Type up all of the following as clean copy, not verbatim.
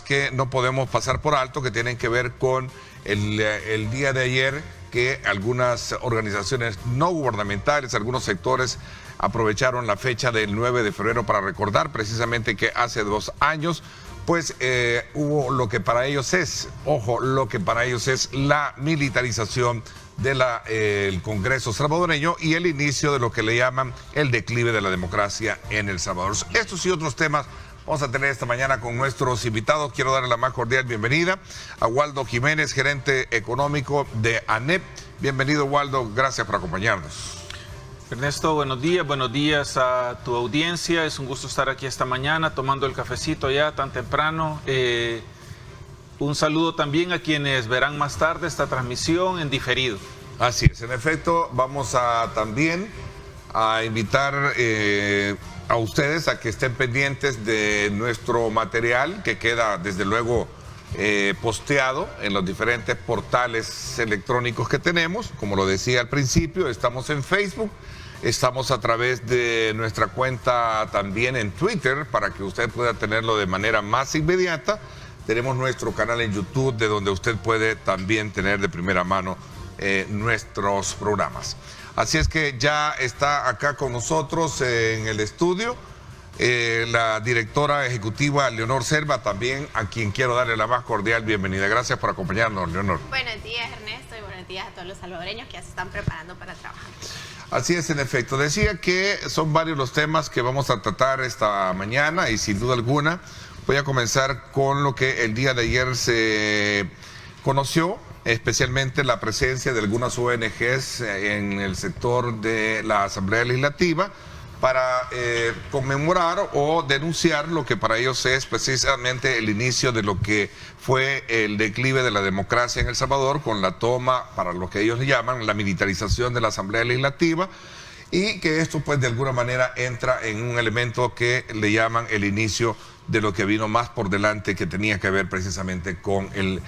que no podemos pasar por alto, que tienen que ver con el día de ayer, que algunas organizaciones no gubernamentales, algunos sectores aprovecharon la fecha del 9 de febrero para recordar precisamente que hace 2 años pues hubo lo que para ellos es, ojo, lo que para ellos es la militarización del Congreso salvadoreño y el inicio de lo que le llaman el declive de la democracia en El Salvador. Estos y otros temas vamos a tener esta mañana con nuestros invitados. Quiero darle la más cordial bienvenida a Waldo Jiménez, gerente económico de ANEP. Bienvenido, Waldo, gracias por acompañarnos. Ernesto, buenos días a tu audiencia. Es un gusto estar aquí esta mañana tomando el cafecito ya tan temprano. Un saludo también a quienes verán más tarde esta transmisión en diferido. Así es, en efecto, vamos a también a invitar a ustedes a que estén pendientes de nuestro material que queda desde luego posteado en los diferentes portales electrónicos que tenemos. Como lo decía al principio, estamos en Facebook, estamos a través de nuestra cuenta también en Twitter para que usted pueda tenerlo de manera más inmediata. Tenemos nuestro canal en YouTube de donde usted puede también tener de primera mano nuestros programas. Así es que ya está acá con nosotros en el estudio la directora ejecutiva Leonor Selva, también a quien quiero darle la más cordial bienvenida. Gracias por acompañarnos, Leonor. Buenos días, Ernesto, y buenos días a todos los salvadoreños que ya se están preparando para trabajar. Así es, en efecto. Decía que son varios los temas que vamos a tratar esta mañana y sin duda alguna voy a comenzar con lo que el día de ayer se conoció, especialmente la presencia de algunas ONGs en el sector de la Asamblea Legislativa para conmemorar o denunciar lo que para ellos es precisamente el inicio de lo que fue el declive de la democracia en El Salvador con la toma, para lo que ellos le llaman, la militarización de la Asamblea Legislativa, y que esto pues de alguna manera entra en un elemento que le llaman el inicio de lo que vino más por delante, que tenía que ver precisamente con el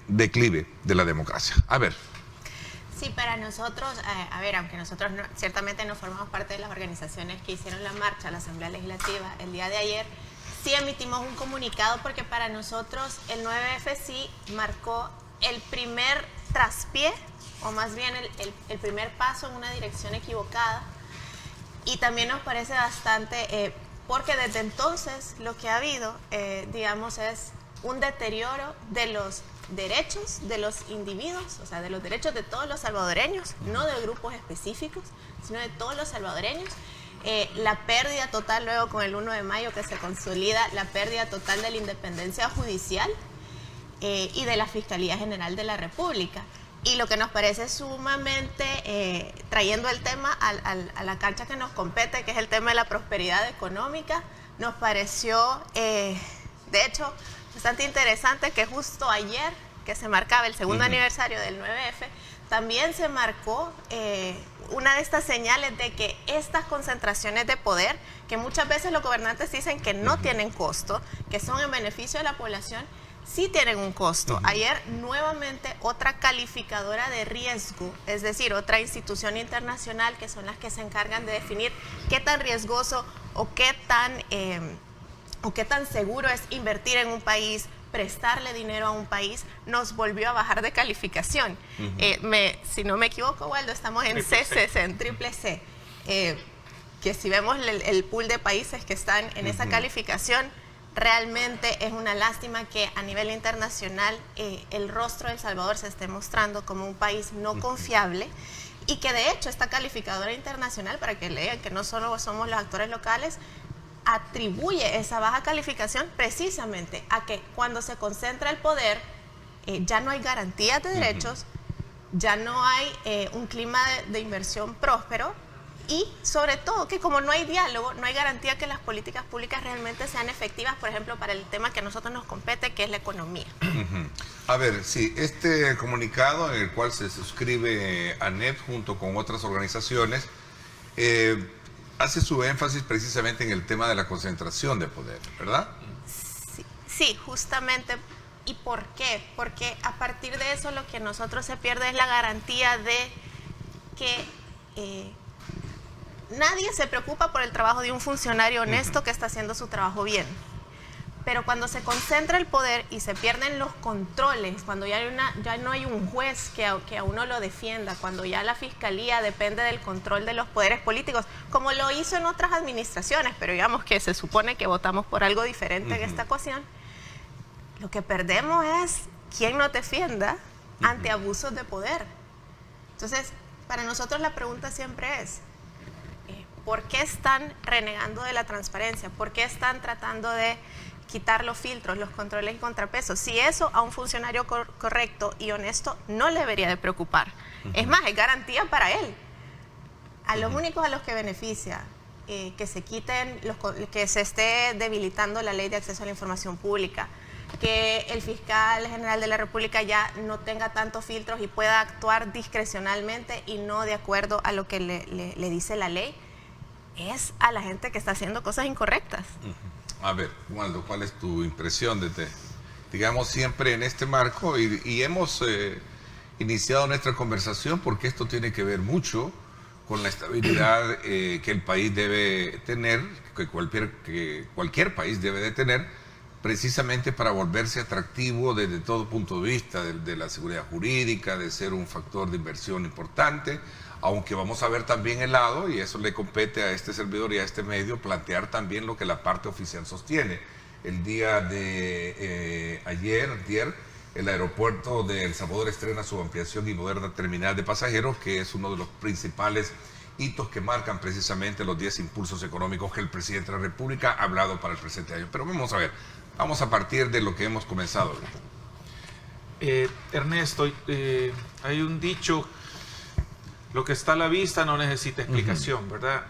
declive de la democracia. A ver. Sí, para nosotros, aunque nosotros ciertamente no formamos parte de las organizaciones que hicieron la marcha a la Asamblea Legislativa el día de ayer, sí emitimos un comunicado porque para nosotros el 9F sí marcó el primer traspié, o más bien el primer paso en una dirección equivocada, y también nos parece bastante, porque desde entonces lo que ha habido, digamos, es un deterioro de los derechos de los individuos, o sea, de los derechos de todos los salvadoreños, no de grupos específicos, sino de todos los salvadoreños. La pérdida total, luego con el 1 de mayo que se consolida, la pérdida total de la independencia judicial y de la Fiscalía General de la República. Y lo que nos parece sumamente, trayendo el tema a la cancha que nos compete, que es el tema de la prosperidad económica, nos pareció, de hecho, bastante interesante que justo ayer, que se marcaba el segundo aniversario del 9F, también se marcó una de estas señales de que estas concentraciones de poder, que muchas veces los gobernantes dicen que no tienen costo, que son en beneficio de la población, sí tienen un costo. Ayer nuevamente otra calificadora de riesgo, es decir, otra institución internacional que son las que se encargan de definir qué tan riesgoso o qué tan seguro es invertir en un país, prestarle dinero a un país, nos volvió a bajar de calificación. Si no me equivoco, Waldo, estamos en CCC, en triple C, que si vemos el pool de países que están en esa calificación, realmente es una lástima que a nivel internacional el rostro de El Salvador se esté mostrando como un país no confiable, y que de hecho esta calificadora internacional, para que lean que no solo somos los actores locales, atribuye esa baja calificación precisamente a que cuando se concentra el poder ya no hay garantías de derechos, ya no hay un clima de inversión próspero, y sobre todo que como no hay diálogo, no hay garantía que las políticas públicas realmente sean efectivas, por ejemplo, para el tema que a nosotros nos compete, que es la economía. A ver, sí, este comunicado en el cual se suscribe ANEP junto con otras organizaciones, hace su énfasis precisamente en el tema de la concentración de poder, ¿verdad? Sí, justamente. ¿Y por qué? Porque a partir de eso lo que nosotros se pierde es la garantía de que nadie se preocupa por el trabajo de un funcionario honesto que está haciendo su trabajo bien. Pero cuando se concentra el poder y se pierden los controles, cuando ya no hay un juez que a uno lo defienda, cuando ya la fiscalía depende del control de los poderes políticos, como lo hizo en otras administraciones, pero digamos que se supone que votamos por algo diferente en esta ocasión, lo que perdemos es quién nos defienda ante abusos de poder. Entonces, para nosotros la pregunta siempre es, ¿por qué están renegando de la transparencia? ¿Por qué están tratando de quitar los filtros, los controles y contrapesos? Si eso a un funcionario correcto y honesto no le debería de preocupar. Es más, es garantía para él. A los únicos a los que beneficia que se quiten, que se esté debilitando la ley de acceso a la información pública, que el fiscal general de la República ya no tenga tantos filtros y pueda actuar discrecionalmente y no de acuerdo a lo que le dice la ley, es a la gente que está haciendo cosas incorrectas. A ver, Waldo, ¿cuál es tu impresión digamos, siempre en este marco? Y hemos iniciado nuestra conversación porque esto tiene que ver mucho con la estabilidad que el país debe tener, que cualquier país debe de tener, precisamente para volverse atractivo desde todo punto de vista, de la seguridad jurídica, de ser un factor de inversión importante, aunque vamos a ver también el lado, y eso le compete a este servidor y a este medio, plantear también lo que la parte oficial sostiene. El día de ayer, el aeropuerto de El Salvador estrena su ampliación y moderna terminal de pasajeros, que es uno de los principales hitos que marcan precisamente los 10 impulsos económicos que el presidente de la República ha hablado para el presente año. Pero vamos a ver, vamos a partir de lo que hemos comenzado. Ernesto, hay un dicho: lo que está a la vista no necesita explicación, ¿verdad?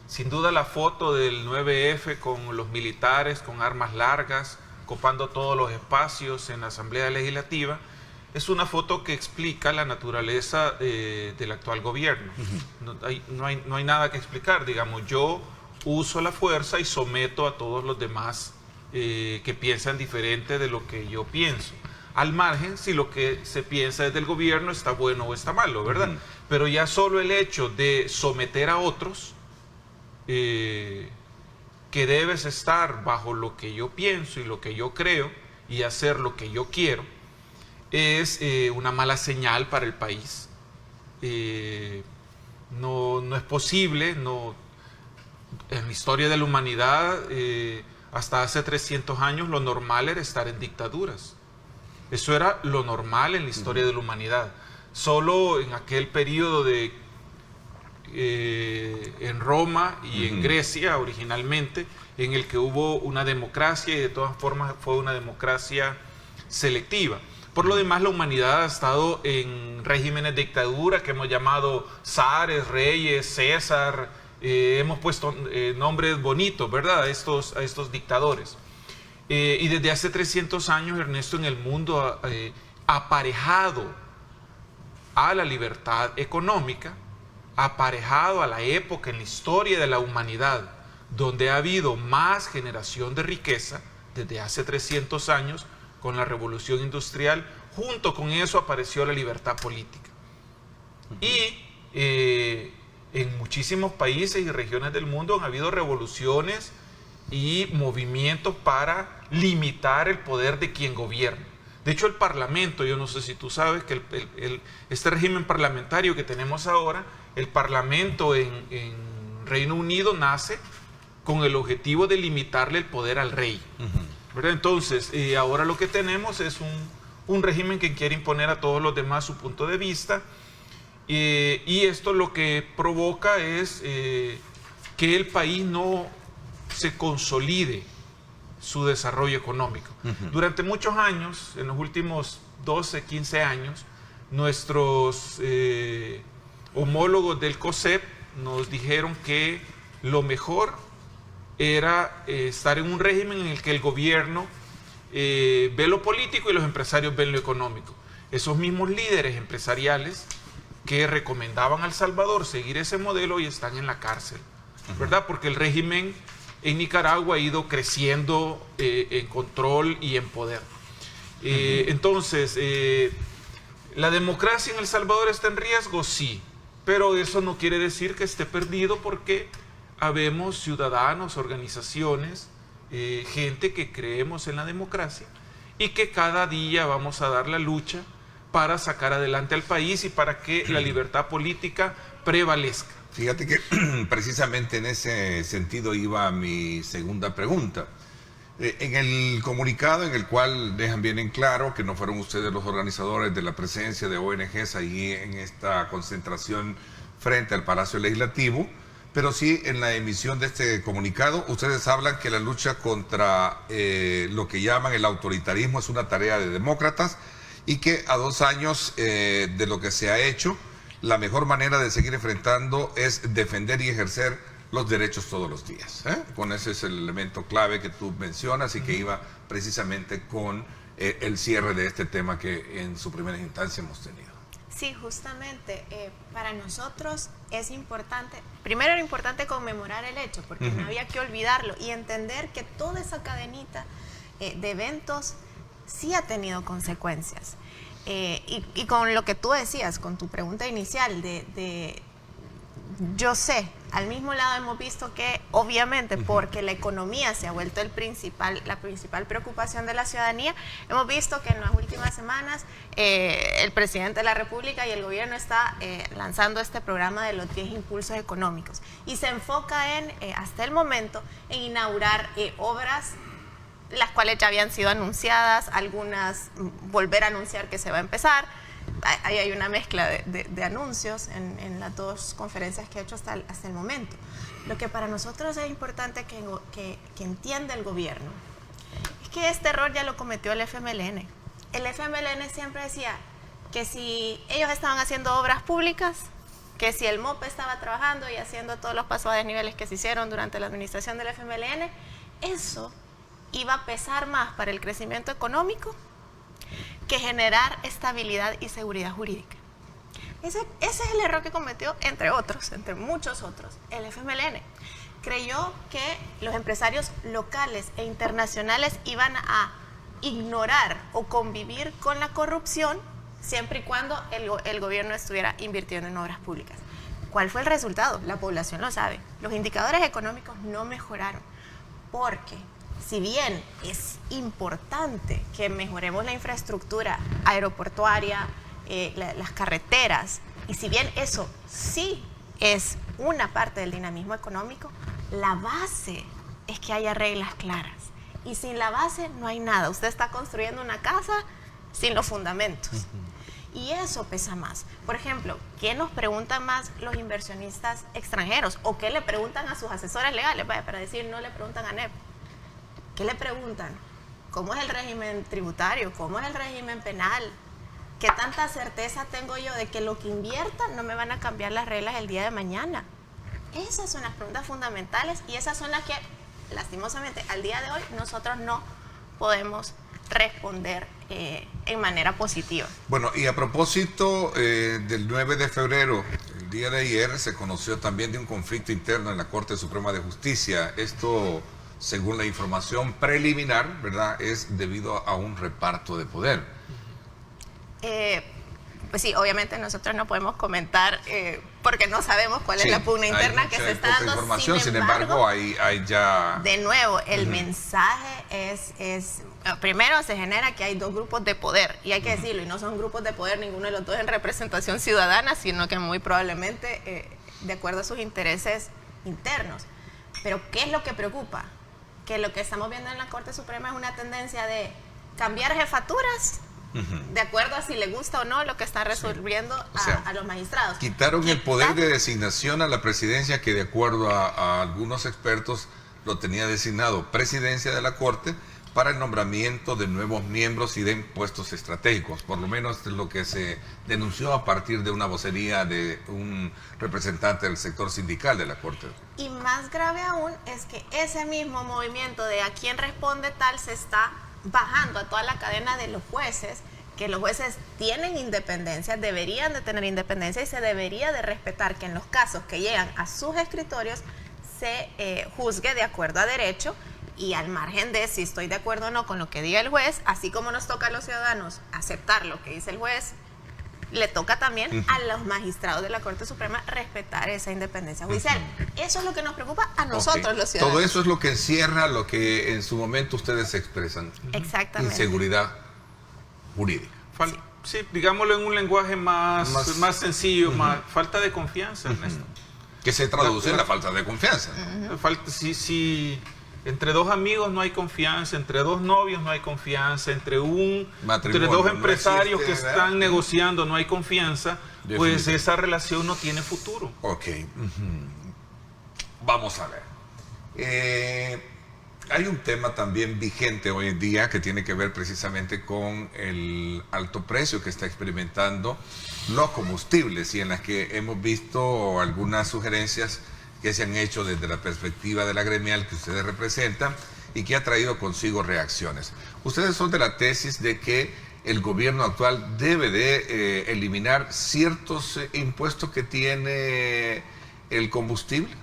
Sin duda la foto del 9F con los militares con armas largas, copando todos los espacios en la Asamblea Legislativa, es una foto que explica la naturaleza del actual gobierno. No hay nada que explicar, digamos, yo uso la fuerza y someto a todos los demás que piensan diferente de lo que yo pienso. Al margen si lo que se piensa desde el gobierno está bueno o está malo, ¿verdad? Pero ya solo el hecho de someter a otros, que debes estar bajo lo que yo pienso y lo que yo creo y hacer lo que yo quiero, es una mala señal para el país. No es posible, en la historia de la humanidad, hasta hace 300 años lo normal era estar en dictaduras. Eso era lo normal en la historia de la humanidad. Solo en aquel periodo en Roma y en Grecia originalmente, en el que hubo una democracia, y de todas formas fue una democracia selectiva. Por lo demás, la humanidad ha estado en regímenes de dictadura que hemos llamado zares, reyes, César, hemos puesto nombres bonitos, ¿verdad?, a estos dictadores. Y desde hace 300 años, Ernesto, en el mundo aparejado a la libertad económica, aparejado a la época en la historia de la humanidad donde ha habido más generación de riqueza, desde hace 300 años, con la revolución industrial. Junto con eso apareció la libertad política. Y en muchísimos países y regiones del mundo han habido revoluciones y movimientos para limitar el poder de quien gobierna. De hecho, el Parlamento, yo no sé si tú sabes que este régimen parlamentario que tenemos ahora, el Parlamento en Reino Unido nace con el objetivo de limitarle el poder al rey. ¿Verdad? Entonces, ahora lo que tenemos es un régimen que quiere imponer a todos los demás su punto de vista, y esto lo que provoca es que el país no se consolide su desarrollo económico. Durante muchos años, en los últimos 12, 15 años, nuestros homólogos del COSEP nos dijeron que lo mejor era estar en un régimen en el que el gobierno ve lo político y los empresarios ven lo económico. Esos mismos líderes empresariales que recomendaban a El Salvador seguir ese modelo y están en la cárcel, ¿verdad? Porque el régimen en Nicaragua ha ido creciendo en control y en poder. Entonces, ¿la democracia en El Salvador está en riesgo? Sí, pero eso no quiere decir que esté perdido, porque habemos ciudadanos, organizaciones gente que creemos en la democracia y que cada día vamos a dar la lucha para sacar adelante al país y para que la libertad política prevalezca. Fíjate que precisamente en ese sentido iba mi segunda pregunta. En el comunicado en el cual dejan bien en claro que no fueron ustedes los organizadores de la presencia de ONGs allí en esta concentración frente al Palacio Legislativo, pero sí en la emisión de este comunicado ustedes hablan que la lucha contra lo que llaman el autoritarismo es una tarea de demócratas y que a 2 años de lo que se ha hecho, la mejor manera de seguir enfrentando es defender y ejercer los derechos todos los días. Con ese es el elemento clave que tú mencionas y que iba precisamente con el cierre de este tema que en su primera instancia hemos tenido. Sí, justamente, para nosotros es importante, primero era importante conmemorar el hecho, porque no había que olvidarlo y entender que toda esa cadenita de eventos sí ha tenido consecuencias. Y con lo que tú decías, con tu pregunta inicial yo sé, al mismo lado hemos visto que obviamente porque la economía se ha vuelto la principal preocupación de la ciudadanía, hemos visto que en las últimas semanas el presidente de la República y el gobierno está lanzando este programa de los 10 impulsos económicos y se enfoca en, hasta el momento, en inaugurar obras las cuales ya habían sido anunciadas, algunas volver a anunciar que se va a empezar. Ahí hay una mezcla de anuncios en las 2 conferencias que he hecho hasta el momento. Lo que para nosotros es importante que entienda el gobierno es que este error ya lo cometió el FMLN. El FMLN siempre decía que si ellos estaban haciendo obras públicas, que si el MOPE estaba trabajando y haciendo todos los pasos a desniveles que se hicieron durante la administración del FMLN, eso iba a pesar más para el crecimiento económico que generar estabilidad y seguridad jurídica. Ese es el error que cometió, entre otros, entre muchos otros, el FMLN. Creyó que los empresarios locales e internacionales iban a ignorar o convivir con la corrupción siempre y cuando el gobierno estuviera invirtiendo en obras públicas. ¿Cuál fue el resultado? La población lo sabe. Los indicadores económicos no mejoraron porque si bien es importante que mejoremos la infraestructura aeroportuaria, las carreteras, y si bien eso sí es una parte del dinamismo económico, la base es que haya reglas claras. Y sin la base no hay nada. Usted está construyendo una casa sin los fundamentos. Y eso pesa más. Por ejemplo, ¿qué nos preguntan más los inversionistas extranjeros? ¿O qué le preguntan a sus asesores legales? Vaya, para decir, no le preguntan a NEP. ¿Qué le preguntan? ¿Cómo es el régimen tributario? ¿Cómo es el régimen penal? ¿Qué tanta certeza tengo yo de que lo que inviertan no me van a cambiar las reglas el día de mañana? Esas son las preguntas fundamentales y esas son las que, lastimosamente, al día de hoy nosotros no podemos responder en manera positiva. Bueno, y a propósito del 9 de febrero, el día de ayer, se conoció también de un conflicto interno en la Corte Suprema de Justicia. Esto, según la información preliminar, ¿verdad?, es debido a un reparto de poder. Pues sí, obviamente nosotros no podemos comentar porque no sabemos cuál es la pugna interna que se está dando. Información, sin embargo, hay ya... De nuevo, el mensaje es primero se genera que hay 2 grupos de poder, y hay que decirlo, y no son grupos de poder ninguno de los 2 en representación ciudadana, sino que muy probablemente de acuerdo a sus intereses internos. Pero ¿qué es lo que preocupa? Que lo que estamos viendo en la Corte Suprema es una tendencia de cambiar jefaturas de acuerdo a si le gusta o no lo que están resolviendo a los magistrados. Quitaron el poder de designación a la presidencia, que de acuerdo a algunos expertos lo tenía designado presidencia de la Corte, para el nombramiento de nuevos miembros y de puestos estratégicos. Por lo menos es lo que se denunció a partir de una vocería de un representante del sector sindical de la Corte. Y más grave aún es que ese mismo movimiento de a quién responde tal se está bajando a toda la cadena de los jueces, que los jueces tienen independencia, deberían de tener independencia y se debería de respetar que en los casos que llegan a sus escritorios se juzgue de acuerdo a derecho y al margen de si estoy de acuerdo o no con lo que diga el juez, así como nos toca a los ciudadanos aceptar lo que dice el juez, le toca también a los magistrados de la Corte Suprema respetar esa independencia judicial. Eso es lo que nos preocupa a nosotros los ciudadanos. Todo eso es lo que encierra lo que en su momento ustedes expresan. Exactamente. Inseguridad jurídica. Sí, digámoslo en un lenguaje más sencillo, más falta de confianza, Ernesto. Que se traduce en la falta de confianza. Si entre dos amigos no hay confianza, entre dos novios no hay confianza, entre dos empresarios que están negociando no hay confianza, pues esa relación no tiene futuro. Ok. Vamos a ver. Hay un tema también vigente hoy en día que tiene que ver precisamente con el alto precio que está experimentando los combustibles y en las que hemos visto algunas sugerencias que se han hecho desde la perspectiva de la gremial que ustedes representan y que ha traído consigo reacciones. Ustedes son de la tesis de que el gobierno actual debe de eliminar ciertos impuestos que tiene el combustible.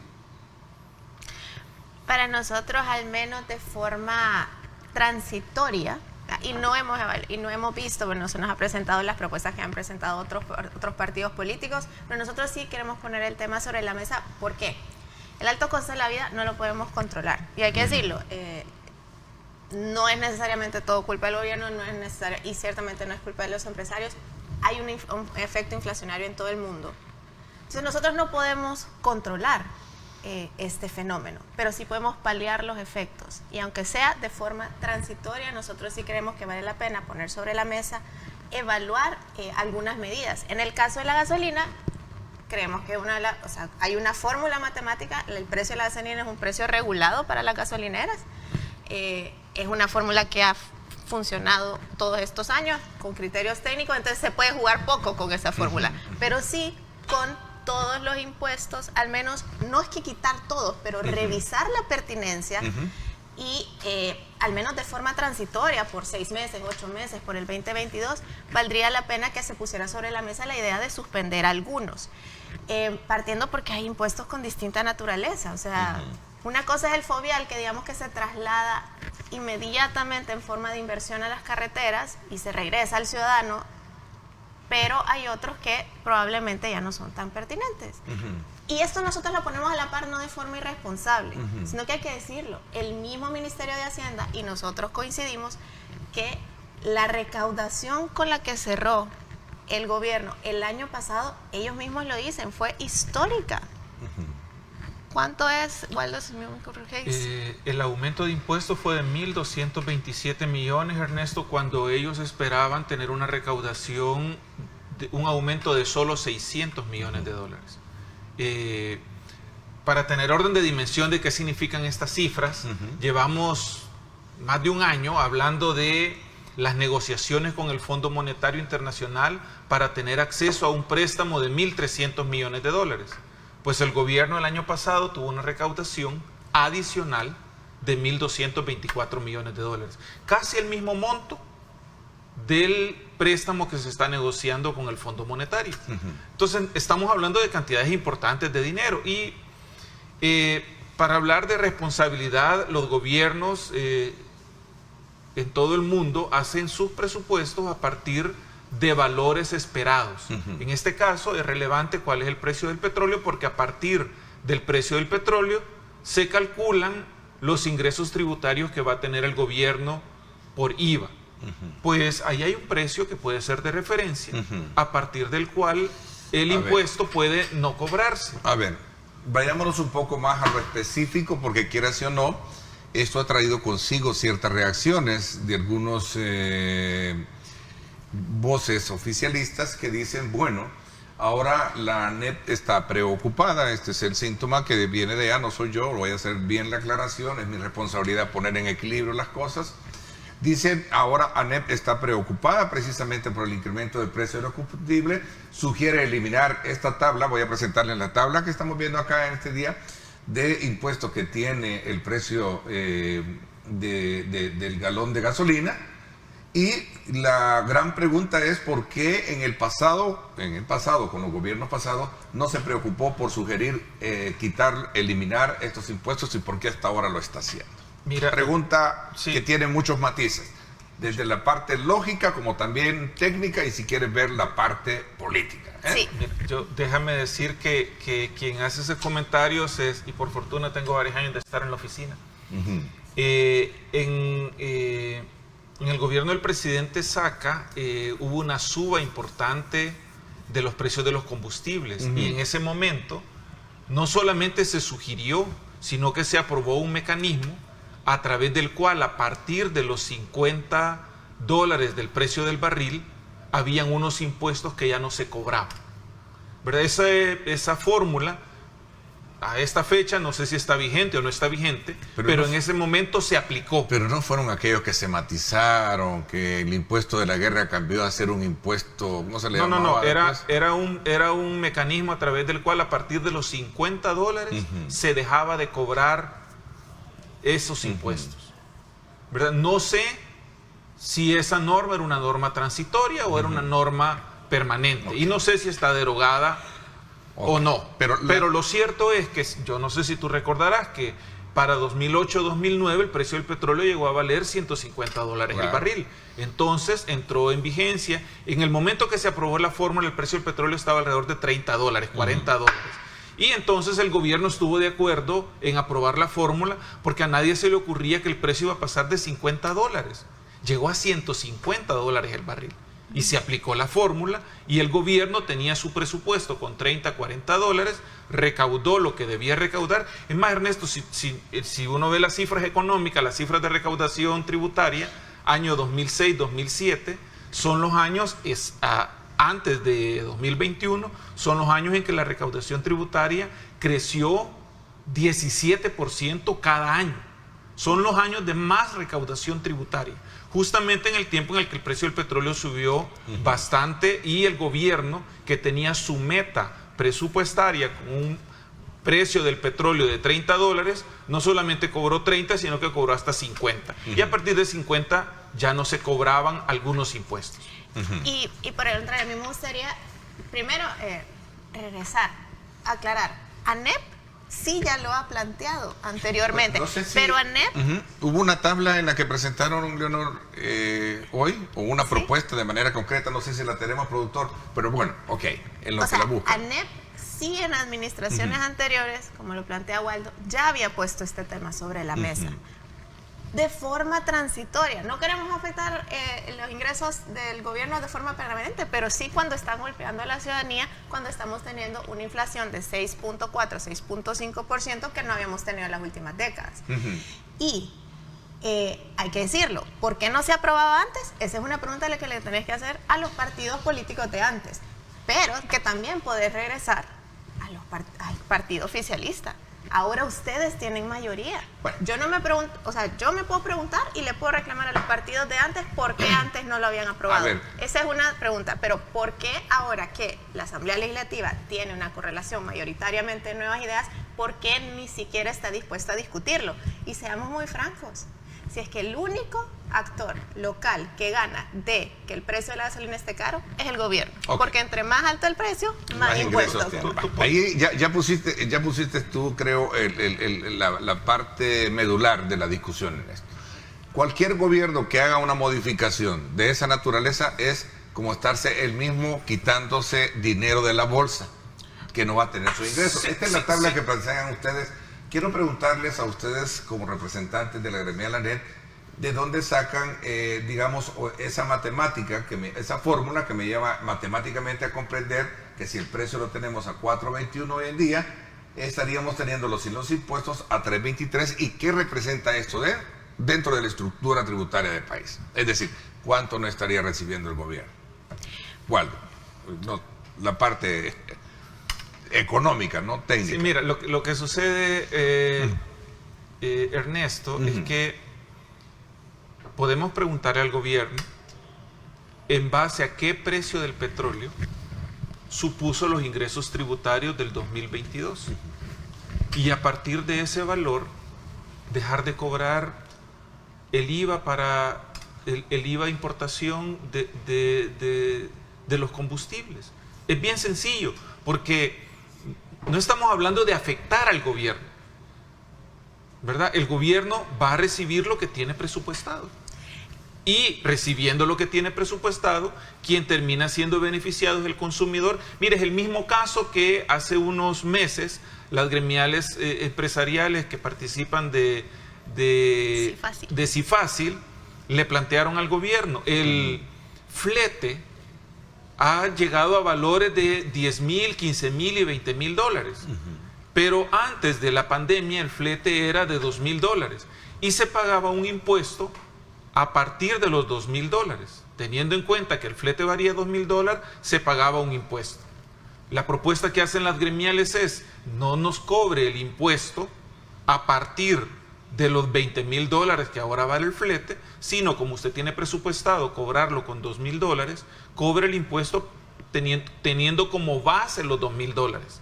Para nosotros, al menos de forma transitoria, y no hemos visto, bueno, se nos ha presentado las propuestas que han presentado otros partidos políticos, pero nosotros sí queremos poner el tema sobre la mesa. ¿Por qué? El alto costo de la vida no lo podemos controlar, y hay que decirlo, no es necesariamente todo culpa del gobierno, no es necesario, y ciertamente no es culpa de los empresarios. Hay un efecto inflacionario en todo el mundo. Entonces nosotros no podemos controlar este fenómeno, pero sí podemos paliar los efectos, y aunque sea de forma transitoria, nosotros sí creemos que vale la pena poner sobre la mesa, evaluar algunas medidas. En el caso de la gasolina, creemos que hay una fórmula matemática. El precio de la gasolina es un precio regulado para las gasolineras, es una fórmula que ha funcionado todos estos años con criterios técnicos, entonces se puede jugar poco con esa fórmula, pero sí con todos los impuestos, al menos, no es que quitar todos, pero revisar la pertinencia y al menos de forma transitoria, por 6 meses, 8 meses, por el 2022, valdría la pena que se pusiera sobre la mesa la idea de suspender algunos, partiendo porque hay impuestos con distinta naturaleza. O sea, una cosa es el fovial, que digamos que se traslada inmediatamente en forma de inversión a las carreteras y se regresa al ciudadano, pero hay otros que probablemente ya no son tan pertinentes. Y esto nosotros lo ponemos a la par no de forma irresponsable, sino que hay que decirlo. El mismo Ministerio de Hacienda y nosotros coincidimos que la recaudación con la que cerró el gobierno el año pasado, ellos mismos lo dicen, fue histórica. ¿Cuánto es, Waldo, si me corregís? El aumento de impuestos fue de 1.227 millones, Ernesto, cuando ellos esperaban tener una recaudación, un aumento de solo 600 millones de dólares. Para tener orden de dimensión de qué significan estas cifras, llevamos más de un año hablando de las negociaciones con el Fondo Monetario Internacional para tener acceso a un préstamo de 1.300 millones de dólares. Pues el gobierno el año pasado tuvo una recaudación adicional de 1.224 millones de dólares. Casi el mismo monto del préstamo que se está negociando con el Fondo Monetario. Entonces, estamos hablando de cantidades importantes de dinero. Y para hablar de responsabilidad, los gobiernos en todo el mundo hacen sus presupuestos a partir de valores esperados. En este caso es relevante cuál es el precio del petróleo, porque a partir del precio del petróleo se calculan los ingresos tributarios que va a tener el gobierno por IVA. Pues ahí hay un precio que puede ser de referencia, a partir del cual el impuesto puede no cobrarse. A ver, vayámonos un poco más a lo específico, porque quieras o no, esto ha traído consigo ciertas reacciones de algunos voces oficialistas que dicen, bueno, ahora la ANEP está preocupada, este es el síntoma que viene de allá, no soy yo, voy a hacer bien la aclaración, es mi responsabilidad poner en equilibrio las cosas. Dicen, ahora ANEP está preocupada precisamente por el incremento del precio del combustible, sugiere eliminar esta tabla, voy a presentarles la tabla que estamos viendo acá en este día, de impuestos que tiene el precio del galón de gasolina. Y la gran pregunta es por qué en el pasado, con los gobiernos pasados, no se preocupó por sugerir eliminar estos impuestos y por qué hasta ahora lo está haciendo. Mira, pregunta que tiene muchos matices. desde la parte lógica como también técnica y si quieres ver la parte política. Sí. Déjame decir que quien hace ese comentario es, y por fortuna tengo varios años de estar en la oficina, en el gobierno del presidente Saca hubo una suba importante de los precios de los combustibles y en ese momento no solamente se sugirió, sino que se aprobó un mecanismo a través del cual a partir de los $50 del precio del barril habían unos impuestos que ya no se cobraban, ¿verdad? Esa fórmula a esta fecha no sé si está vigente o no está vigente, pero en ese momento se aplicó. Pero no fueron aquellos que se matizaron, que el impuesto de la guerra cambió a ser un impuesto, ¿cómo se le llamaba? No, era un mecanismo a través del cual a partir de los $50 se dejaba de cobrar esos impuestos, ¿verdad? No sé si esa norma era una norma transitoria o era una norma permanente, y no sé si está derogada o no, pero lo cierto es que yo no sé si tú recordarás que para 2008-2009 el precio del petróleo llegó a valer $150 el barril. Entonces entró en vigencia. En el momento que se aprobó la fórmula, el precio del petróleo estaba alrededor de $30, $40. Y entonces el gobierno estuvo de acuerdo en aprobar la fórmula porque a nadie se le ocurría que el precio iba a pasar de $50. Llegó a $150 el barril. Y se aplicó la fórmula y el gobierno tenía su presupuesto con $30, $40, recaudó lo que debía recaudar. Es más, Ernesto, si uno ve las cifras económicas, las cifras de recaudación tributaria, año 2006, 2007, son los años, antes de 2021, son los años en que la recaudación tributaria creció 17% cada año. Son los años de más recaudación tributaria. Justamente en el tiempo en el que el precio del petróleo subió bastante y el gobierno, que tenía su meta presupuestaria con un precio del petróleo de $30, no solamente cobró 30, sino que cobró hasta 50. Y a partir de 50 ya no se cobraban algunos impuestos. Y por el contrario, a mí me gustaría primero regresar, aclarar. ANEP sí ya lo ha planteado anteriormente, no sé si, pero ANEP... Hubo una tabla en la que presentaron, Leonor, hoy, o una propuesta de manera concreta, no sé si la tenemos, productor, pero bueno, ok, en lo que la busca. ANEP sí en administraciones anteriores, como lo plantea Waldo, ya había puesto este tema sobre la mesa. De forma transitoria. No queremos afectar los ingresos del gobierno de forma permanente, pero sí cuando están golpeando a la ciudadanía, cuando estamos teniendo una inflación de 6.4, 6.5% que no habíamos tenido en las últimas décadas. Y hay que decirlo, ¿por qué no se aprobaba antes? Esa es una pregunta que le tenés que hacer a los partidos políticos de antes, pero que también podés regresar al partido oficialista. Ahora ustedes tienen mayoría. Bueno. Yo no me pregunto, o sea, yo me puedo preguntar y le puedo reclamar a los partidos de antes por qué antes no lo habían aprobado. Esa es una pregunta, pero ¿por qué ahora que la Asamblea Legislativa tiene una correlación mayoritariamente de nuevas ideas, por qué ni siquiera está dispuesta a discutirlo? Y seamos muy francos, si es que el único actor local que gana de que el precio de la gasolina esté caro es el gobierno, porque entre más alto el precio, más impuestos. Ahí ya pusiste tú, creo, la parte medular de la discusión en esto. Cualquier gobierno que haga una modificación de esa naturaleza es como estarse él mismo quitándose dinero de la bolsa, que no va a tener su ingreso. Esta es la tabla que plantean ustedes. Quiero preguntarles a ustedes, como representantes de la gremial ANEP, ¿de dónde sacan, digamos, esa matemática, esa fórmula que me lleva matemáticamente a comprender que si el precio lo tenemos a 4.21 hoy en día, estaríamos teniéndolo sin los impuestos a 3.23? ¿Y qué representa esto dentro de la estructura tributaria del país? Es decir, ¿cuánto no estaría recibiendo el gobierno? Waldo, no, la parte económica, no técnica. Sí, mira, lo que sucede, Ernesto, es que podemos preguntarle al gobierno en base a qué precio del petróleo supuso los ingresos tributarios del 2022 y a partir de ese valor dejar de cobrar el IVA para el IVA importación de los combustibles. Es bien sencillo, porque no estamos hablando de afectar al gobierno, ¿verdad? El gobierno va a recibir lo que tiene presupuestado. y recibiendo lo que tiene presupuestado, quien termina siendo beneficiado es el consumidor. Mire, es el mismo caso que hace unos meses las gremiales empresariales que participan de Cifácil le plantearon al gobierno. El flete ha llegado a valores de 10,000, 15,000 y 20,000 dólares. Pero antes de la pandemia el flete era de 2,000 dólares y se pagaba un impuesto a partir de los 2,000 dólares. Teniendo en cuenta que el flete varía 2,000 dólares, se pagaba un impuesto. La propuesta que hacen las gremiales es: no nos cobre el impuesto a partir de los 20,000 dólares que ahora vale el flete, sino como usted tiene presupuestado cobrarlo con 2,000 dólares, cobre el impuesto teniendo como base los 2,000 dólares.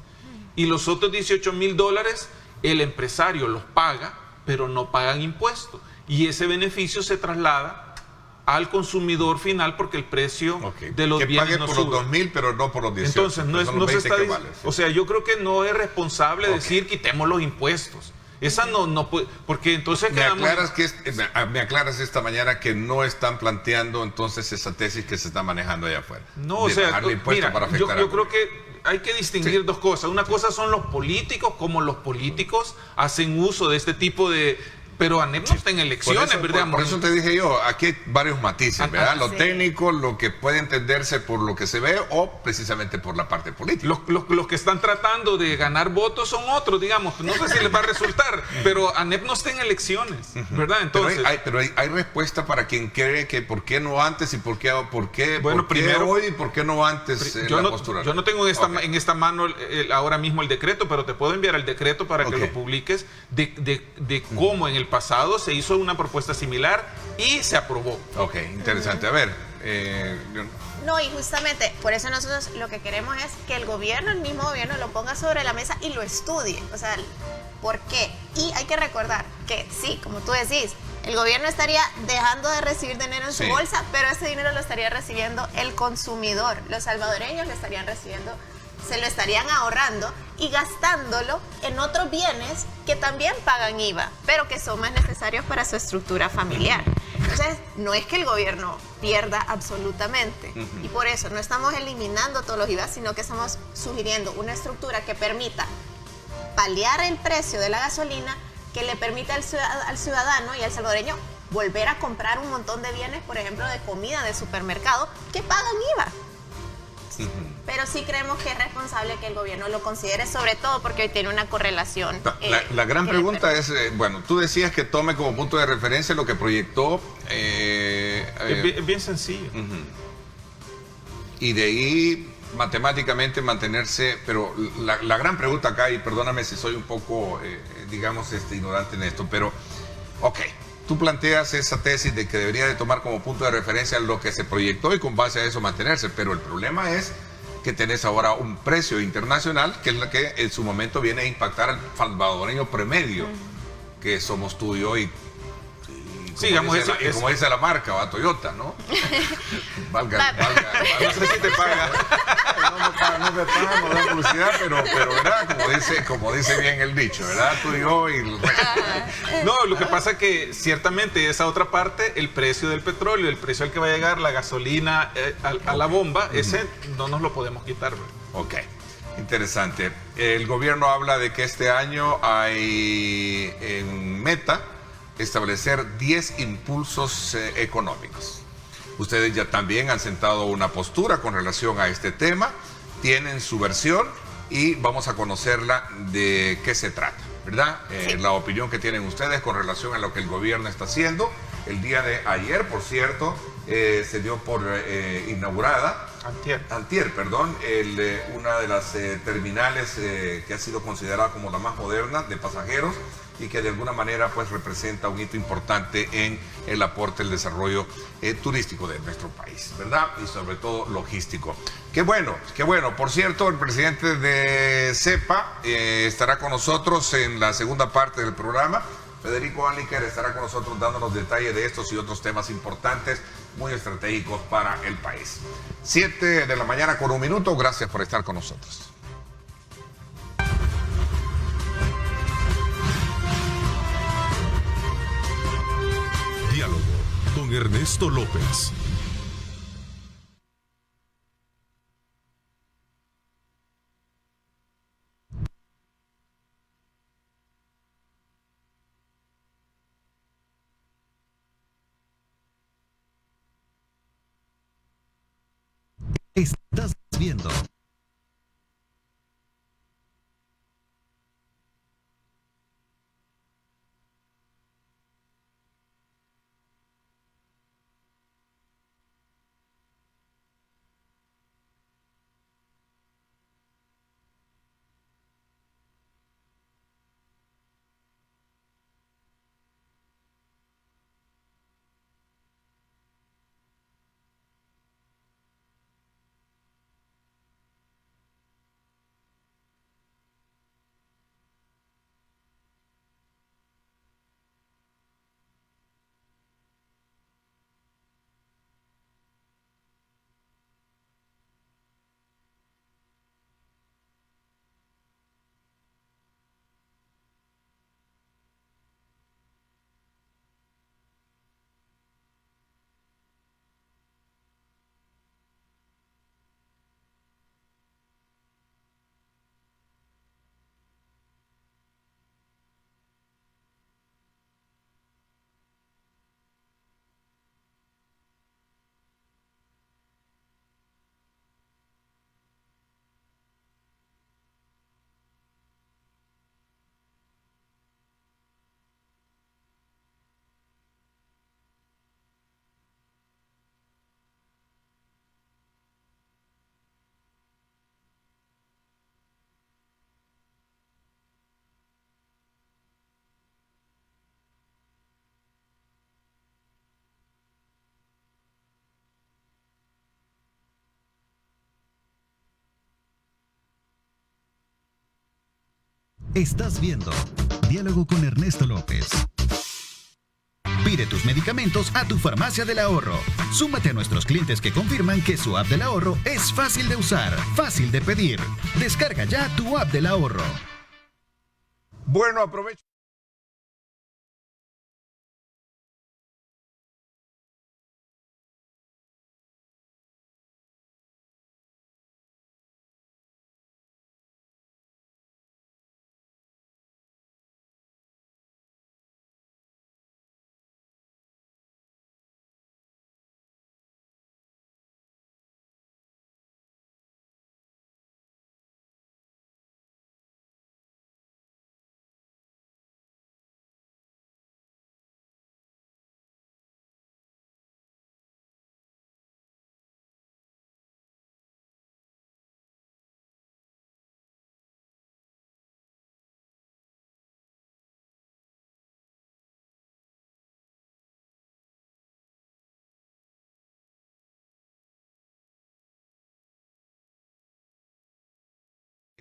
Y los otros 18,000 dólares el empresario los paga, pero no pagan impuestos. Y ese beneficio se traslada al consumidor final porque el precio de los bienes no sube. Que pague por los 2,000, pero no por los 18. Entonces, no se está diciendo, vale, sí. O sea, yo creo que no es responsable decir quitemos los impuestos. Esa no puede, porque entonces me aclaras esta mañana que no están planteando entonces esa tesis que se está manejando allá afuera. No, o sea, mira, yo creo que hay que distinguir dos cosas. Una cosa son los políticos, como los políticos hacen uso de este tipo de... Pero ANEP no está en elecciones, ¿verdad? Por eso te dije yo, aquí hay varios matices, ¿verdad? Lo técnico, lo que puede entenderse por lo que se ve o precisamente por la parte política. Los que están tratando de ganar votos son otros, digamos. No sé si les va a resultar, pero ANEP no está en elecciones, ¿verdad? Entonces, pero hay respuesta para quien cree que por qué no antes y por qué primero, hoy y por qué no antes en la postura. Yo no tengo en esta mano ahora mismo el decreto, pero te puedo enviar el decreto para que lo publiques de cómo en el pasado se hizo una propuesta similar y se aprobó. Ok, interesante. A ver. No, y justamente por eso nosotros lo que queremos es que el mismo gobierno lo ponga sobre la mesa y lo estudie. O sea, ¿por qué? Y hay que recordar que sí, como tú decís, el gobierno estaría dejando de recibir dinero en su bolsa, pero ese dinero lo estaría recibiendo el consumidor. Los salvadoreños lo estarían recibiendo, se lo estarían ahorrando y gastándolo en otros bienes que también pagan IVA, pero que son más necesarios para su estructura familiar. Entonces, no es que el gobierno pierda absolutamente. Y por eso no estamos eliminando todos los IVA, sino que estamos sugiriendo una estructura que permita paliar el precio de la gasolina, que le permita al ciudadano y al salvadoreño volver a comprar un montón de bienes, por ejemplo, de comida, de supermercado, que pagan IVA. Pero sí creemos que es responsable que el gobierno lo considere, sobre todo porque hoy tiene una correlación. La gran pregunta es, bueno, tú decías que tome como punto de referencia lo que proyectó. Es bien sencillo. Y de ahí matemáticamente mantenerse, pero la gran pregunta acá, y perdóname si soy un poco, digamos, ignorante en esto, pero, tú planteas esa tesis de que debería de tomar como punto de referencia lo que se proyectó y con base a eso mantenerse, pero el problema es que tenés ahora un precio internacional que es la que en su momento viene a impactar al salvadoreño promedio, que somos tú y yo y como dice la marca, va Toyota, ¿no? valga. No sé si te paga. No me paga, no da publicidad, pero ¿verdad? Como dice bien el dicho, ¿verdad? Tú y yo y el resto. No, lo que pasa es que ciertamente esa otra parte, el precio del petróleo, el precio al que va a llegar la gasolina a la bomba, ese no nos lo podemos quitar, ¿verdad? Ok. Interesante. El gobierno habla de que este año hay en meta establecer 10 impulsos económicos. Ustedes ya también han sentado una postura con relación a este tema, tienen su versión y vamos a conocerla de qué se trata, ¿verdad? Sí. La opinión que tienen ustedes con relación a lo que el gobierno está haciendo. El día de ayer, por cierto, se dio por inaugurada Antier, una de las terminales que ha sido considerada como la más moderna de pasajeros y que de alguna manera pues representa un hito importante en el aporte al desarrollo turístico de nuestro país, ¿verdad? Y sobre todo logístico. Qué bueno. Por cierto, el presidente de CEPA estará con nosotros en la segunda parte del programa. Federico Anliker estará con nosotros dándonos detalles de estos y otros temas importantes, muy estratégicos para el país. 7 de la mañana con 1 minuto. Gracias por estar con nosotros. Diálogo con con Ernesto López. Estás viendo. Estás viendo Diálogo con Ernesto López. Pide tus medicamentos a tu farmacia del ahorro. Súmate a nuestros clientes que confirman que su app del ahorro es fácil de usar, fácil de pedir. Descarga ya tu app del ahorro. Bueno, aprovecho.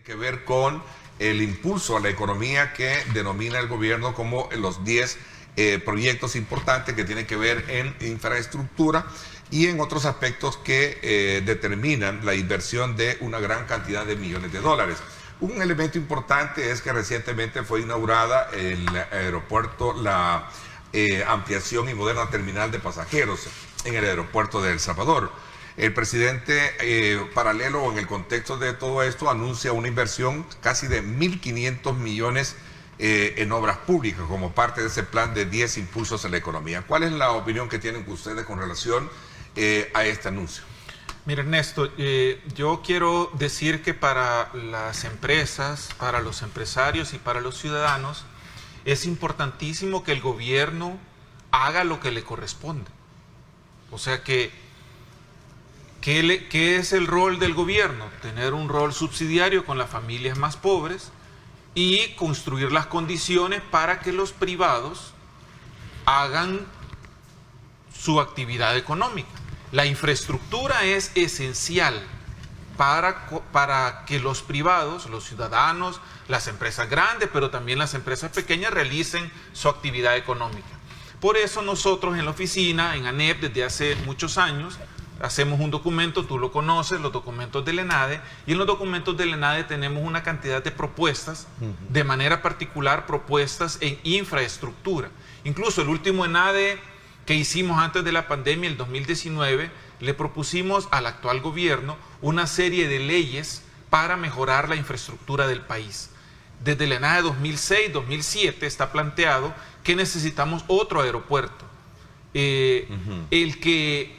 Que ver con el impulso a la economía que denomina el gobierno como los 10 proyectos importantes que tienen que ver en infraestructura y en otros aspectos que determinan la inversión de una gran cantidad de millones de dólares. Un elemento importante es que recientemente fue inaugurada el aeropuerto, la ampliación y moderna terminal de pasajeros en el aeropuerto de El Salvador. El presidente, paralelo o en el contexto de todo esto, anuncia una inversión casi de 1.500 millones en obras públicas como parte de ese plan de 10 impulsos a la economía. ¿Cuál es la opinión que tienen ustedes con relación a este anuncio? Mira, Ernesto, yo quiero decir que para las empresas, para los empresarios y para los ciudadanos, es importantísimo que el gobierno haga lo que le corresponde. O sea que ¿qué es el rol del gobierno? Tener un rol subsidiario con las familias más pobres y construir las condiciones para que los privados hagan su actividad económica. La infraestructura es esencial para que los privados, los ciudadanos, las empresas grandes, pero también las empresas pequeñas realicen su actividad económica. Por eso nosotros en la oficina, en ANEP, desde hace muchos años, hacemos un documento, tú lo conoces, los documentos del ENADE, y en los documentos del ENADE tenemos una cantidad de propuestas, de manera particular propuestas en infraestructura. Incluso el último ENADE que hicimos antes de la pandemia, el 2019, le propusimos al actual gobierno una serie de leyes para mejorar la infraestructura del país. Desde la ENADE 2006-2007 está planteado que necesitamos otro aeropuerto. El que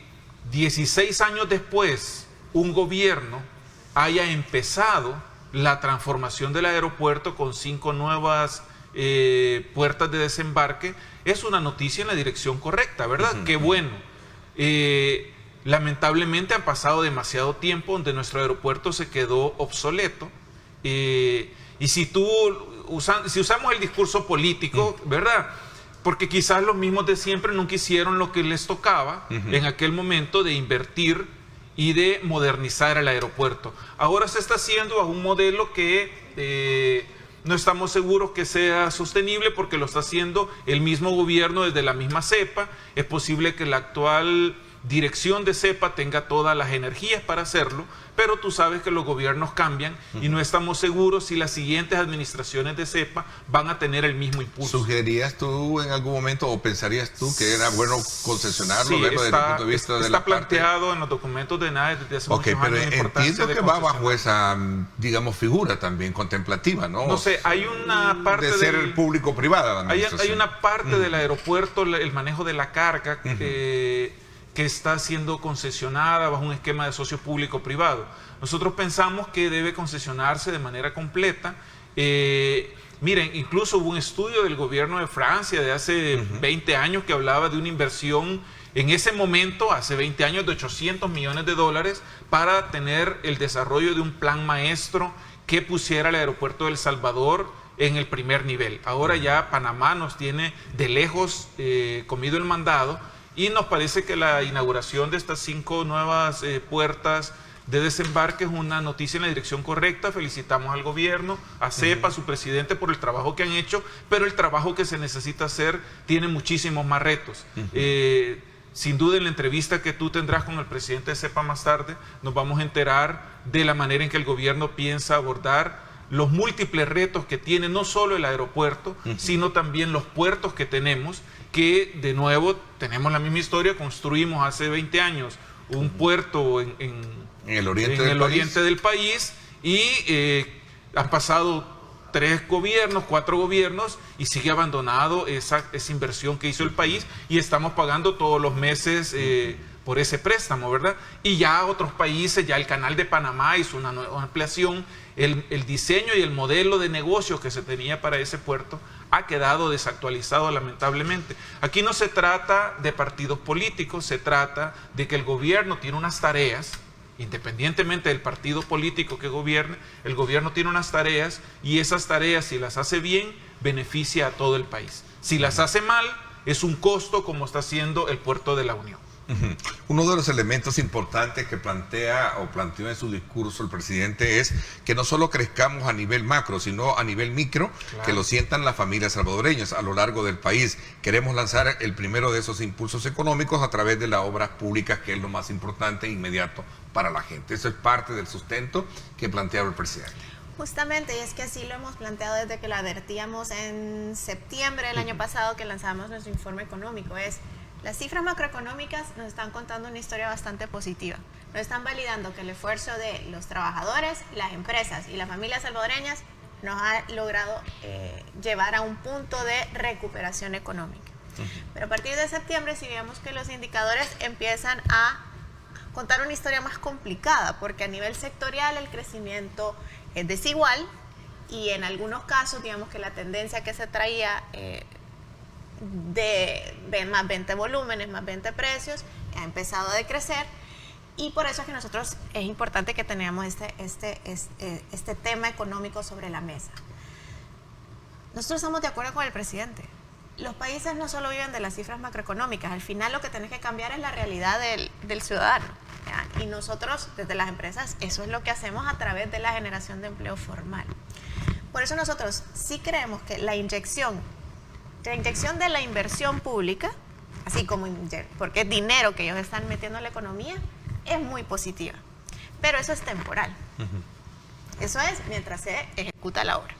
16 años después un gobierno haya empezado la transformación del aeropuerto con 5 nuevas puertas de desembarque es una noticia en la dirección correcta, ¿verdad? Qué bueno. Lamentablemente han pasado demasiado tiempo donde nuestro aeropuerto se quedó obsoleto. Y si usamos el discurso político, ¿verdad? Porque quizás los mismos de siempre nunca hicieron lo que les tocaba en aquel momento de invertir y de modernizar el aeropuerto. Ahora se está haciendo a un modelo que no estamos seguros que sea sostenible porque lo está haciendo el mismo gobierno desde la misma cepa. Es posible que la actual dirección de cepa tenga todas las energías para hacerlo, pero tú sabes que los gobiernos cambian y no estamos seguros si las siguientes administraciones de cepa van a tener el mismo impulso. ¿Sugerirías tú en algún momento o pensarías tú que era bueno concesionarlo, sí, verlo desde el punto de vista de la está planteado en los documentos de ENADE desde hace muchos años. Pero entiendo que va bajo esa, digamos, figura también contemplativa, ¿no? No sé, hay una parte de ser público-privada. Hay una parte del aeropuerto, el manejo de la carga, que está siendo concesionada bajo un esquema de socio público-privado. Nosotros pensamos que debe concesionarse de manera completa. Miren, incluso hubo un estudio del gobierno de Francia de hace 20 años que hablaba de una inversión en ese momento, hace 20 años, de $800 millones para tener el desarrollo de un plan maestro que pusiera el aeropuerto de El Salvador en el primer nivel. Ahora ya Panamá nos tiene de lejos comido el mandado. Y nos parece que la inauguración de estas 5 nuevas puertas de desembarque es una noticia en la dirección correcta. Felicitamos al gobierno, a CEPA, a su presidente por el trabajo que han hecho, pero el trabajo que se necesita hacer tiene muchísimos más retos. Sin duda en la entrevista que tú tendrás con el presidente de CEPA más tarde, nos vamos a enterar de la manera en que el gobierno piensa abordar los múltiples retos que tiene no solo el aeropuerto, sino también los puertos que tenemos, que de nuevo tenemos la misma historia. Construimos hace 20 años un puerto en el oriente del país y han pasado 3 gobiernos, 4 gobiernos y sigue abandonado esa inversión que hizo el país y estamos pagando todos los meses por ese préstamo, ¿verdad? Y ya otros países, ya el Canal de Panamá hizo una nueva ampliación. El diseño y el modelo de negocio que se tenía para ese puerto ha quedado desactualizado lamentablemente. Aquí no se trata de partidos políticos, se trata de que el gobierno tiene unas tareas, independientemente del partido político que gobierne, el gobierno tiene unas tareas y esas tareas, si las hace bien, beneficia a todo el país. Si las hace mal, es un costo como está haciendo el Puerto de la Unión. Uno de los elementos importantes que planteó en su discurso el presidente es que no solo crezcamos a nivel macro, sino a nivel micro, claro, que lo sientan las familias salvadoreñas a lo largo del país. Queremos lanzar el primero de esos impulsos económicos a través de las obras públicas, que es lo más importante e inmediato para la gente. Eso es parte del sustento que planteaba el presidente. Justamente, y es que así lo hemos planteado desde que lo advertíamos en septiembre del año pasado que lanzamos nuestro informe económico. Las cifras macroeconómicas nos están contando una historia bastante positiva. Nos están validando que el esfuerzo de los trabajadores, las empresas y las familias salvadoreñas nos ha logrado llevar a un punto de recuperación económica. Pero a partir de septiembre sí vemos que los indicadores empiezan a contar una historia más complicada, porque a nivel sectorial el crecimiento es desigual y en algunos casos digamos que la tendencia que se traía de más 20 volúmenes, más 20 precios, ha empezado a decrecer y por eso es que nosotros es importante que tengamos este tema económico sobre la mesa. Nosotros estamos de acuerdo con el presidente. Los países no solo viven de las cifras macroeconómicas, al final lo que tenés que cambiar es la realidad del ciudadano, ¿ya? Y nosotros desde las empresas eso es lo que hacemos a través de la generación de empleo formal. Por eso nosotros sí creemos que la inyección de la inversión pública, así como porque es dinero que ellos están metiendo en la economía, es muy positiva. Pero eso es temporal. Eso es mientras se ejecuta la obra.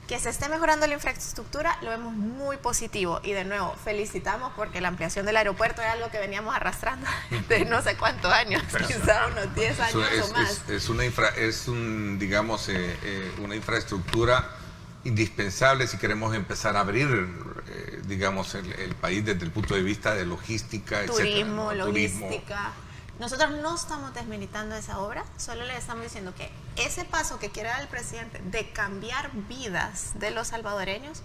Que se esté mejorando la infraestructura lo vemos muy positivo y de nuevo felicitamos porque la ampliación del aeropuerto es algo que veníamos arrastrando de no sé cuántos años, quizá unos 10 años o más. Una infraestructura indispensable si queremos empezar a abrir, digamos, el país desde el punto de vista de logística, turismo, etcétera, ¿no? logística. Nosotros no estamos desmeritando esa obra, solo le estamos diciendo que ese paso que quiere dar el presidente de cambiar vidas de los salvadoreños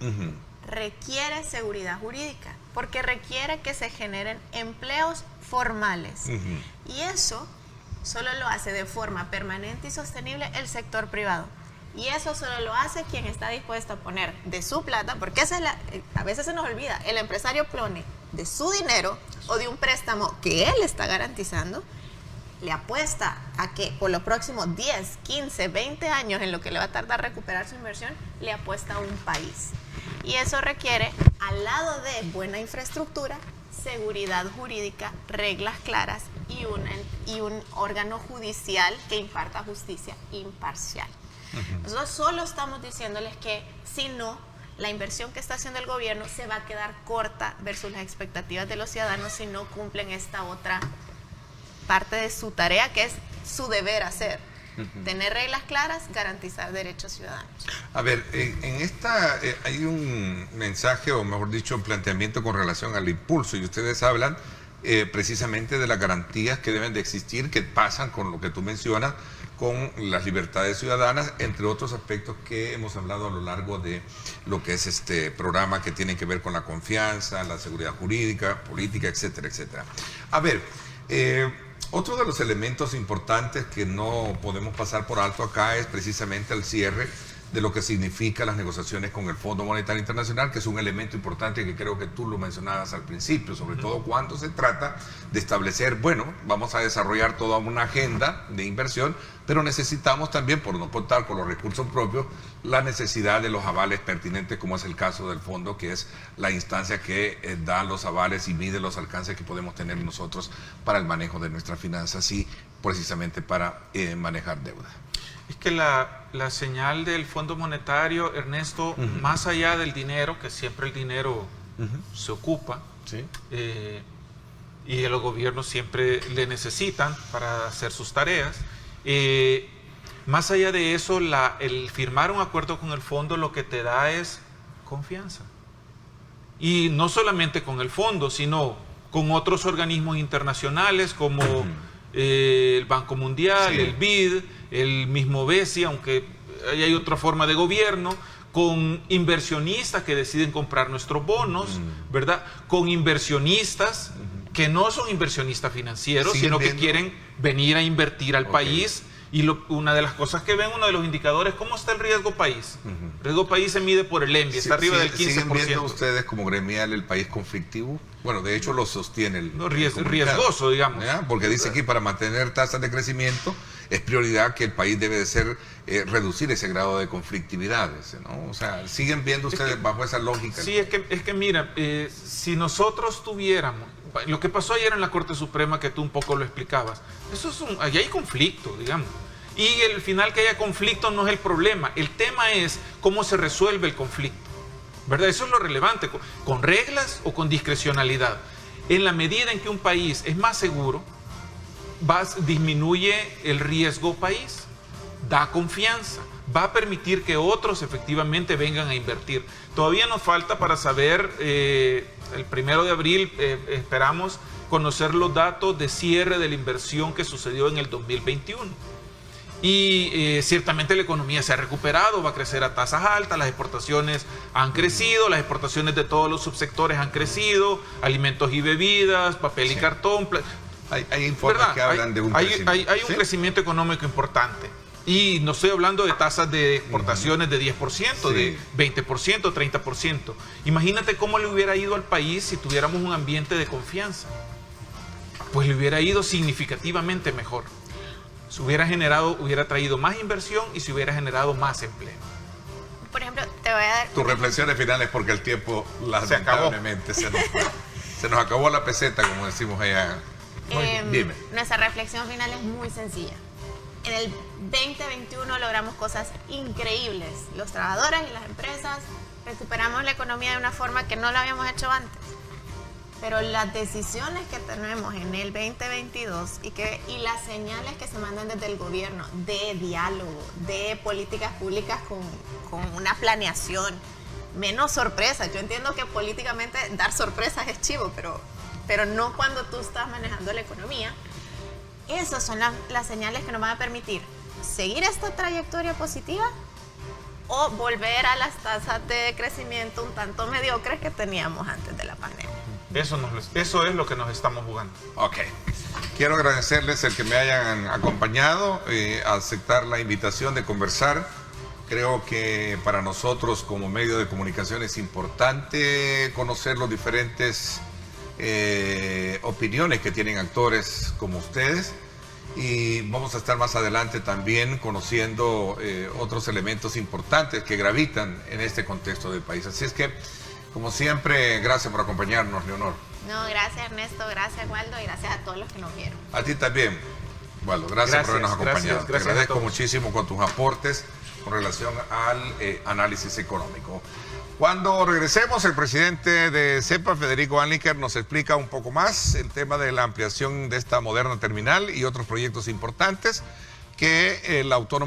requiere seguridad jurídica, porque requiere que se generen empleos formales. Y eso solo lo hace de forma permanente y sostenible el sector privado. Y eso solo lo hace quien está dispuesto a poner de su plata, porque a veces se nos olvida, el empresario pone de su dinero o de un préstamo que él está garantizando, le apuesta a que por los próximos 10, 15, 20 años, en lo que le va a tardar recuperar su inversión, le apuesta a un país. Y eso requiere, al lado de buena infraestructura, seguridad jurídica, reglas claras y un órgano judicial que imparta justicia imparcial. Nosotros solo estamos diciéndoles que si no, la inversión que está haciendo el gobierno se va a quedar corta versus las expectativas de los ciudadanos si no cumplen esta otra parte de su tarea, que es su deber hacer. Tener reglas claras, garantizar derechos ciudadanos. A ver, en esta hay un mensaje, o mejor dicho, un planteamiento con relación al impulso, y ustedes hablan precisamente de las garantías que deben de existir, que pasan con lo que tú mencionas, con las libertades ciudadanas, entre otros aspectos que hemos hablado a lo largo de lo que es este programa, que tiene que ver con la confianza, la seguridad jurídica, política, etcétera, etcétera. A ver, otro de los elementos importantes que no podemos pasar por alto acá es precisamente el cierre de lo que significa las negociaciones con el Fondo Monetario Internacional, que es un elemento importante que creo que tú lo mencionabas al principio, sobre todo cuando se trata de establecer, bueno, vamos a desarrollar toda una agenda de inversión, pero necesitamos también, por no contar con los recursos propios, la necesidad de los avales pertinentes, como es el caso del fondo, que es la instancia que da los avales y mide los alcances que podemos tener nosotros para el manejo de nuestras finanzas y precisamente para manejar deuda. Es que la señal del Fondo Monetario, Ernesto, más allá del dinero, que siempre el dinero se ocupa, ¿sí? Y los gobiernos siempre le necesitan para hacer sus tareas, más allá de eso, el firmar un acuerdo con el fondo lo que te da es confianza. Y no solamente con el fondo, sino con otros organismos internacionales como el Banco Mundial, el BID, el mismo BESI, aunque hay otra forma de gobierno, con inversionistas que deciden comprar nuestros bonos, ¿verdad? Con inversionistas que no son inversionistas financieros, sino que quieren venir a invertir al país. Y una de las cosas que ven, uno de los indicadores, ¿cómo está el riesgo país? El riesgo país se mide por el ENVI, está arriba del 15%. ¿Siguen viendo ustedes como gremial el país conflictivo? Bueno, de hecho lo sostiene el riesgoso, digamos. ¿Ya? Porque dice aquí, para mantener tasas de crecimiento, es prioridad que el país debe de ser, reducir ese grado de conflictividad, ¿no? O sea, ¿siguen viendo ustedes bajo esa lógica? Sí, es que mira, si nosotros tuviéramos, lo que pasó ayer en la Corte Suprema, que tú un poco lo explicabas, allí hay conflicto, digamos. Y el final que haya conflicto no es el problema. El tema es cómo se resuelve el conflicto, ¿verdad? Eso es lo relevante. ¿Con reglas o con discrecionalidad? En la medida en que un país es más seguro, disminuye el riesgo país, da confianza, va a permitir que otros efectivamente vengan a invertir. Todavía nos falta para saber, el 1 de abril esperamos conocer los datos de cierre de la inversión que sucedió en el 2021. Y ciertamente la economía se ha recuperado, va a crecer a tasas altas, las exportaciones han crecido, las exportaciones de todos los subsectores han crecido, alimentos y bebidas, papel y cartón. Hay informes que hablan de un crecimiento. Hay un crecimiento económico importante. Y no estoy hablando de tasas de exportaciones de 10%, de 20%, 30%. Imagínate cómo le hubiera ido al país si tuviéramos un ambiente de confianza. Pues le hubiera ido significativamente mejor. Se hubiera traído más inversión y se hubiera generado más empleo. Por ejemplo, te voy a dar... Tus reflexiones finales, porque el tiempo lamentablemente se nos acabó la peseta, como decimos allá. Dime. Nuestra reflexión final es muy sencilla. en el 2021 logramos cosas increíbles. Los trabajadores y las empresas recuperamos la economía de una forma que no lo habíamos hecho antes. Pero las decisiones que tenemos en el 2022 y las señales que se mandan desde el gobierno de diálogo, de políticas públicas con una planeación, menos sorpresa. Yo entiendo que políticamente dar sorpresas es chivo, pero no cuando tú estás manejando la economía. Esas son las señales que nos van a permitir seguir esta trayectoria positiva o volver a las tasas de crecimiento un tanto mediocres que teníamos antes de la pandemia. Eso es lo que nos estamos jugando. Ok. Quiero agradecerles el que me hayan acompañado, aceptar la invitación de conversar. Creo que para nosotros como medio de comunicación es importante conocer los diferentes opiniones que tienen actores como ustedes, y vamos a estar más adelante también conociendo otros elementos importantes que gravitan en este contexto del país. Así es que, como siempre, gracias por acompañarnos, Leonor. No, gracias Ernesto, gracias Waldo y gracias a todos los que nos vieron. A ti también, Waldo, gracias por habernos acompañado. Te agradezco muchísimo con tus aportes con relación al análisis económico. Cuando regresemos, el presidente de CEPA, Federico Anliker, nos explica un poco más el tema de la ampliación de esta moderna terminal y otros proyectos importantes que el autónomo